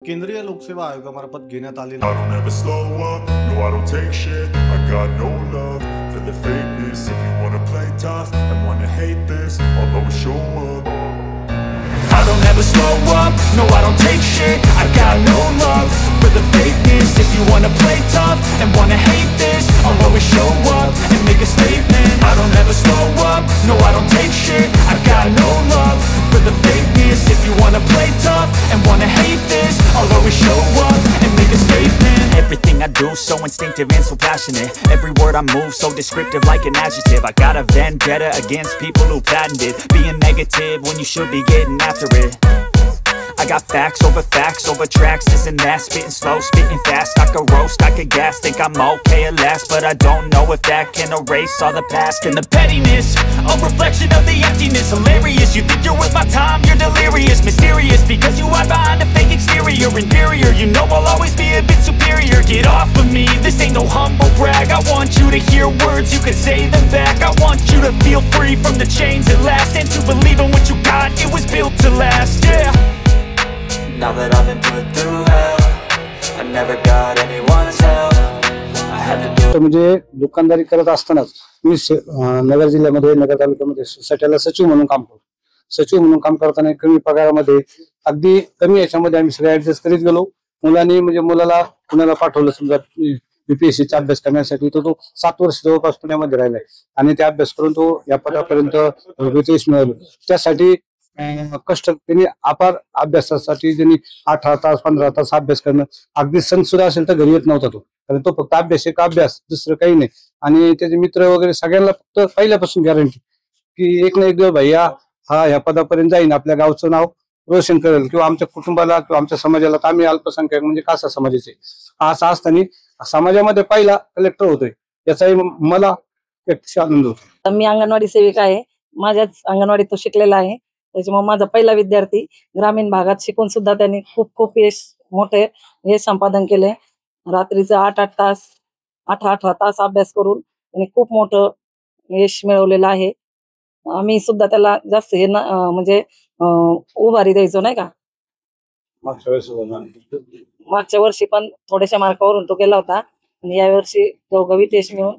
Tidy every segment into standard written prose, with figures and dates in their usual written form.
केंद्रीय लोकसेवा आयोगामार्फत घेण्यात आलेली I don't ever slow up, no I don't take shit. I got no love for the fakeness. If you wanna play tough and wanna hate this, I'll always show up. I don't ever slow up, no I don't take shit. I got no love for the fakeness. If you wanna play tough and wanna hate this, I'll always show up and make a statement. I don't ever slow up, no I don't take shit. I got no love for the fakeness. If you wanna play tough and wanna hate this, I'll always show up and make a statement. Everything I do so instinctive and so passionate. Every word I move so descriptive like an adjective. I got a vendetta against people who patented being negative when you should be getting after it. I got facts over tracks, this and that. Spitting slow, spitting fast. I could roast, I could gas. Think I'm okay at last, but I don't know if that can erase all the past. And the pettiness, a reflection of the emptiness. Hilarious, you think you're worth my time, you're delirious. Mysterious, because you hide behind a fake exterior. Inferior, you know I'll always be a bit superior. Get off of me, this ain't no humble brag. I want you to hear words, you can say them back. I want you to feel free from the chains at last, and to believe in what you got, it was built to last, yeah. Now that I've been put through hell, I never got anyone's help. I had to do म्हणजे दुकानदारी करत असतानाच मी नगर जिल्ह्यामध्ये नगर तालुक्यामध्ये सोसायटीला सचिव म्हणून काम करतो. सचिव म्हणून काम करताना कमी पगारामध्ये अगदी कमी याच्यामध्ये आम्ही सगळे ऍडजस्ट करीत गेलो. मुलांनी म्हणजे मुलाला पुण्याला पाठवलं, समजा बीपीएससीचा अभ्यास करण्यासाठी, तो 7 वर्ष जवळपास पुण्यामध्ये राहिलाय आणि ते अभ्यास करून तो या पदापर्यंत यश मिळवलं. त्यासाठी कष्ट त्यांनी अपार अभ्यासासाठी त्यांनी 18 तास 15 तास अभ्यास करणं, अगदी सण सुद्धा असेल तर घरी येत नव्हता तो, कारण तो फक्त अभ्यास एक अभ्यास, दुसरं काही नाही. आणि त्याचे मित्र वगैरे सगळ्यांना फक्त पहिल्यापासून गॅरंटी की एक ना एक दिवस भैया हा ह्या पदापर्यंत जाईन, आपल्या गावचं नाव रोशन करेल किंवा आमच्या कुटुंबाला किंवा आमच्या समाजाला. तर आम्ही अल्पसंख्याक म्हणजे कासा समाजाचे, असं असताना समाजामध्ये पहिला कलेक्टर होतोय याचाही मला एक आनंद होतो. मी अंगणवाडी सेविका आहे, माझ्याच अंगणवाडीत तो शिकलेला आहे. त्याच्यामुळे माझा पहिला विद्यार्थी. ग्रामीण भागात शिकून सुद्धा त्यांनी खूप खूप मोठे यश संपादन केले. रात्रीचं 8-8 तास 8-8 तास अभ्यास करून त्यांनी खूप मोठं यश मिळवलेलं आहे. आम्ही सुद्धा त्याला जास्त हे म्हणजे उभारी द्यायचो नाही का. मागच्या वर्षी पण थोड्याशा मार्कावरून तो गेला होता आणि यावर्षी घवघवीत यश मिळून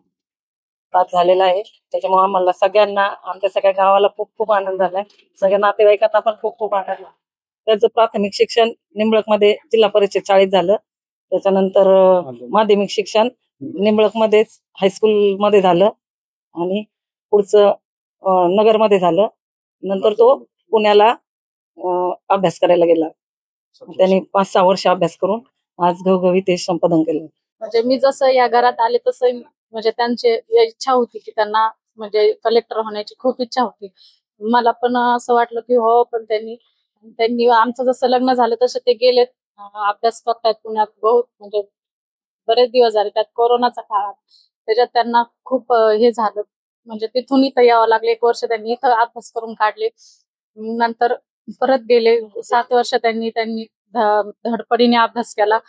प्राप्त झालेला आहे. त्याच्यामुळे आम्हाला सगळ्यांना, आमच्या सगळ्या गावाला खूप खूप आनंद झालाय. सगळ्या नातेवाईकांना पण खूप खूप आनंद झाला. त्याचं प्राथमिक शिक्षण निंबळकमध्ये जिल्हा परिषद शाळेत झालं. त्याच्यानंतर माध्यमिक शिक्षण निंबळकमध्येच हायस्कूल मध्ये झालं आणि पुढचं नगरमध्ये झालं. नंतर तो पुण्याला अभ्यास करायला गेला. त्यांनी 5-6 वर्ष अभ्यास करून आज घवघवीत यश संपादन केलं. म्हणजे मी जसं या घरात आले तसं म्हणजे त्यांची इच्छा होती की त्यांना म्हणजे कलेक्टर होण्याची खूप इच्छा होती. मला पण असं वाटलं की हो, पण त्यांनी आमचं जसं लग्न झालं तसं ते गेलेत, अभ्यास करतायत पुण्यात. बहुत म्हणजे बरेच दिवस झाले, त्यात कोरोनाचा काळात त्याच्यात त्यांना खूप हे झालं. म्हणजे तिथून इथं यावं लागले. 1 वर्ष त्यांनी इथं अभ्यास करून काढले, नंतर परत गेले. 7 वर्ष त्यांनी धडपडीने अभ्यास केला.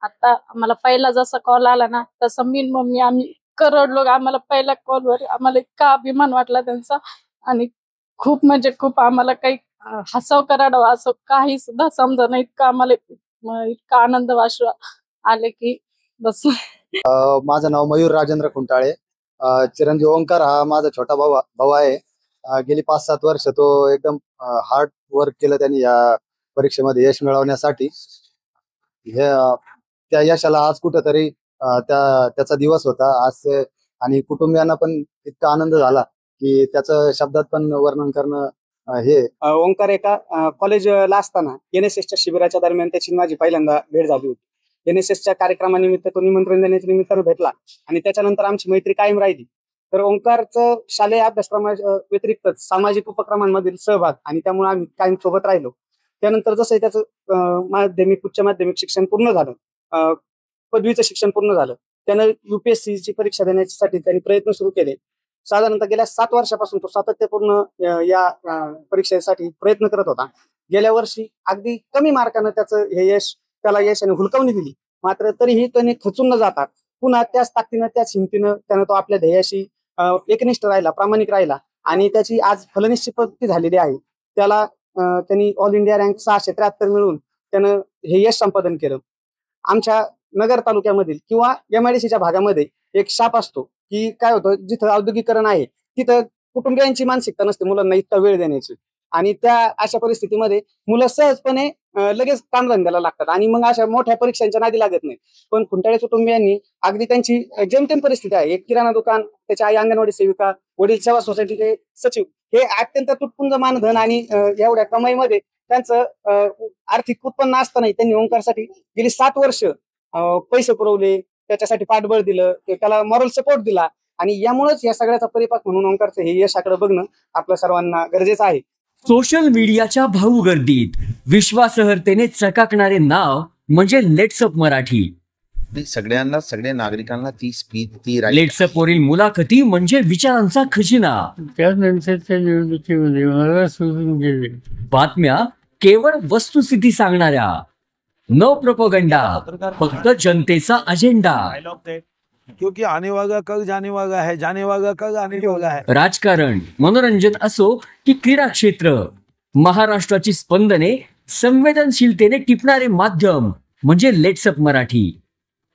आता आम्हाला पहिला जसा कॉल आला ना, तसं मी मम्मी आम्ही करडलो. आम्हाला पहिल्या कॉलवर आम्हाला इतका अभिमान वाटला त्यांचा, आणि खूप म्हणजे खूप आम्हाला काही हसाव करावं असं काही सुद्धा समजा नाही. इतका आम्हाला इतका आनंद वाटला आले की बस. माझं नाव मयूर राजेंद्र खुंटाळे. चिरंजीव ओंकार हा माझा छोटा भाऊ आहे. गेली 5-7 वर्ष तो एकदम हार्ड वर्क केलं त्यांनी या परीक्षेमध्ये यश मिळवण्यासाठी. त्या यशाला आज कुठंतरी त्याचा दिवस होता आज, आणि कुटुंबियांना पण इतका आनंद झाला की त्याचं शब्दात पण वर्णन करणं हे. ओंकार एका कॉलेजला असताना NSSच्या शिबिराच्या दरम्यान त्याची माझी पहिल्यांदा भेट झाली होती. NSSच्या कार्यक्रमानिमित्त तो निमंत्रण देण्याच्या निमित्तानं भेटला आणि त्याच्यानंतर आमची मैत्री कायम राहिली. तर ओंकारचं शालेय अभ्यासक्रमा व्यतिरिक्तच सामाजिक उपक्रमांमधील सहभाग, आणि त्यामुळे आम्ही कायम सोबत राहिलो. त्यानंतर जसं त्याचं उच्च माध्यमिक शिक्षण पूर्ण झालं, पदवीचं शिक्षण पूर्ण झालं, त्यानं UPSCची परीक्षा देण्यासाठी त्यांनी प्रयत्न सुरू केले. साधारणतः गेल्या 7 वर्षापासून तो सातत्यपूर्ण या परीक्षेसाठी प्रयत्न करत होता. गेल्या वर्षी अगदी कमी मार्कानं त्याला यशाने हुलकावणी दिली. मात्र तरीही त्याने खचून न जाता पुन्हा त्याच ताकदीनं त्याच हिमतीनं त्यानं तो आपल्या ध्येयाशी एकनिष्ठ राहिला, प्रामाणिक राहिला, आणि त्याची आज फलनिश्चित झालेली आहे. त्याला त्यांनी ऑल इंडिया रँक 673 मिळून त्यानं हे यश संपादन केलं. आमच्या नगर तालुक्यामधील किंवा MIDCच्या भागामध्ये एक शाप असतो की काय होतं, जिथं औद्योगिकरण आहे तिथं कुटुंबियांची मानसिकता नसते मुलांना इतका वेळ देण्याची, आणि त्या अशा परिस्थितीमध्ये मुलं सहजपणे लगेच कामधंद्याला लागतात आणि मग अशा मोठ्या परीक्षांच्या नादी लागत नाही. पण खुंटाळे कुटुंबियांनी अगदी त्यांची जेमतेम परिस्थिती आहे, एक किराणा दुकान, त्याच्या आई अंगणवाडी सेविका, वडील सेवा सोसायटीचे सचिव, हे अत्यंत तुटपुंज मानधन आणि एवढ्या कमाईमध्ये त्यांचं आर्थिक उत्पन्न असतानाही त्यांनी ओंकारसाठी गेली 7 वर्ष पैसे पुरवले, त्याच्यासाठी पाठबळ दिलं, त्याला मॉरल सपोर्ट दिला, आणि यामुळेच या सगळ्याचा परिपाक म्हणून ओंकारचं हे यशाकडे बघणं आपल्या सर्वांना गरजेचं आहे. सोशल मीडियाच्या भाऊ गर्दीत विश्वासार्हतेने चकाकणारे नाव म्हणजे लेट्सअप मराठी. सगळ्यांना, सगळ्या नागरिकांना ती स्पीच, ती लेट्सअप वरील मुलाखती म्हणजे विचारांचा खजिना. त्यानंतरच्या निवडणुकीमध्ये मला सोडून गेले. बातम्या केवळ वस्तुस्थिती सांगणाऱ्या, न प्रोपोगंडा, फक्त जनतेचा अजेंडा. क्योंकि आने वाला कल जाने वाला है, जाने वाला कल आने वाला है. राजकारण, मनोरंजन असो की क्रीडा क्षेत्र, महाराष्ट्राची स्पंदने संवेदनशीलतेने टिपणारे माध्यम म्हणजे लेट्सअप मराठी.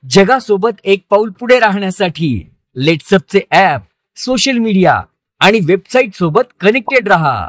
जगासोबत एक पाऊल पुढे राहण्यासाठी लेट्सअपचे ॲप, सोशल मीडिया आणि वेबसाईट सोबत कनेक्टेड रहा.